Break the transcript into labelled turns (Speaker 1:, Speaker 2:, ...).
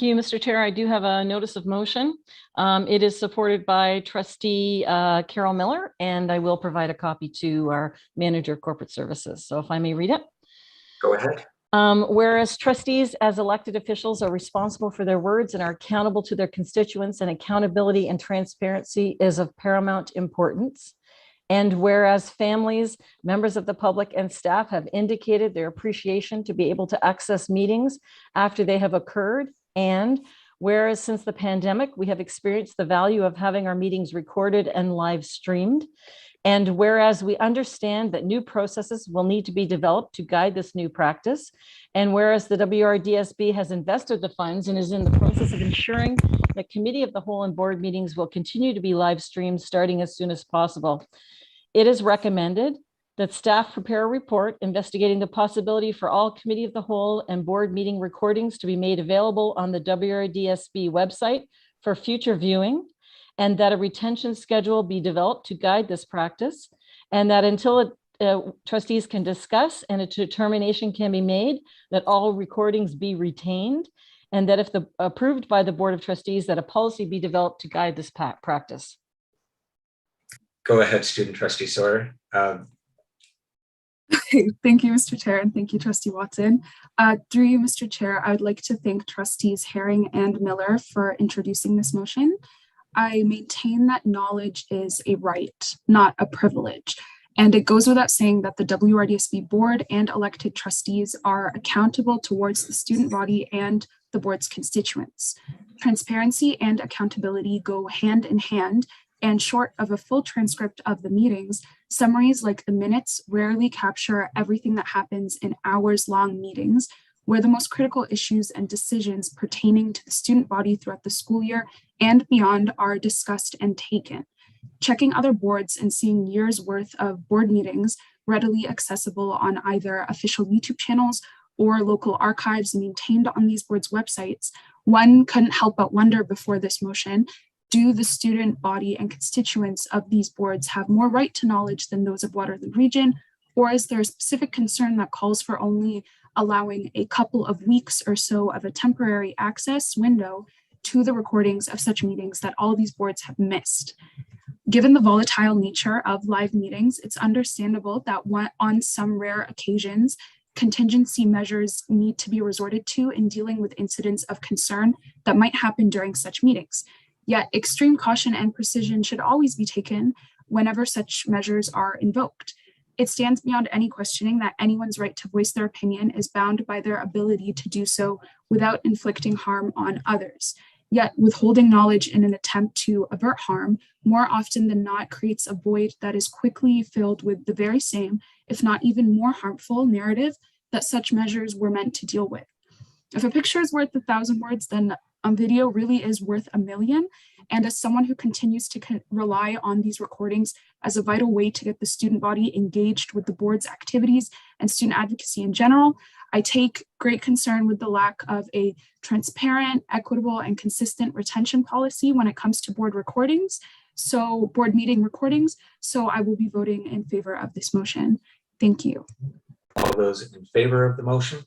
Speaker 1: Thank you, Mr. Chair. I do have a notice of motion. It is supported by Trustee Carol Miller, and I will provide a copy to our Manager of Corporate Services. So if I may read it.
Speaker 2: Go ahead.
Speaker 1: Whereas trustees as elected officials are responsible for their words and are accountable to their constituents, and accountability and transparency is of paramount importance. And whereas families, members of the public, and staff have indicated their appreciation to be able to access meetings after they have occurred. And whereas since the pandemic, we have experienced the value of having our meetings recorded and live streamed. And whereas we understand that new processes will need to be developed to guide this new practice. And whereas the WRDSB has invested the funds and is in the process of ensuring that committee of the whole and board meetings will continue to be live streamed starting as soon as possible. It is recommended that staff prepare a report investigating the possibility for all committee of the whole and board meeting recordings to be made available on the WRDSB website for future viewing, and that a retention schedule be developed to guide this practice, and that until trustees can discuss and a determination can be made, that all recordings be retained, and that if approved by the Board of Trustees, that a policy be developed to guide this practice.
Speaker 2: Go ahead, Student Trustee Soror.
Speaker 3: Thank you, Mr. Chair, and thank you, Trustee Watson. Through you, Mr. Chair, I would like to thank Trustees Herring and Millar for introducing this motion. I maintain that knowledge is a right, not a privilege. And it goes without saying that the WRDSB Board and elected trustees are accountable towards the student body and the board's constituents. Transparency and accountability go hand in hand, and short of a full transcript of the meetings, summaries like the minutes rarely capture everything that happens in hours-long meetings, where the most critical issues and decisions pertaining to the student body throughout the school year and beyond are discussed and taken. Checking other boards and seeing years worth of board meetings readily accessible on either official YouTube channels or local archives maintained on these boards' websites, one couldn't help but wonder before this motion, do the student body and constituents of these boards have more right to knowledge than those of Waterloo Region, or is there a specific concern that calls for only allowing a couple of weeks or so of a temporary access window to the recordings of such meetings that all these boards have missed? Given the volatile nature of live meetings, it's understandable that on some rare occasions, contingency measures need to be resorted to in dealing with incidents of concern that might happen during such meetings. Yet extreme caution and precision should always be taken whenever such measures are invoked. It stands beyond any questioning that anyone's right to voice their opinion is bound by their ability to do so without inflicting harm on others. Yet withholding knowledge in an attempt to avert harm more often than not creates a void that is quickly filled with the very same, if not even more harmful narrative that such measures were meant to deal with. If a picture is worth 1,000 words, then a video really is worth 1,000,000. And as someone who continues to rely on these recordings as a vital way to get the student body engaged with the board's activities and student advocacy in general, I take great concern with the lack of a transparent, equitable, and consistent retention policy when it comes to board recordings, so board meeting recordings. So I will be voting in favor of this motion. Thank you.
Speaker 2: All those in favor of the motion?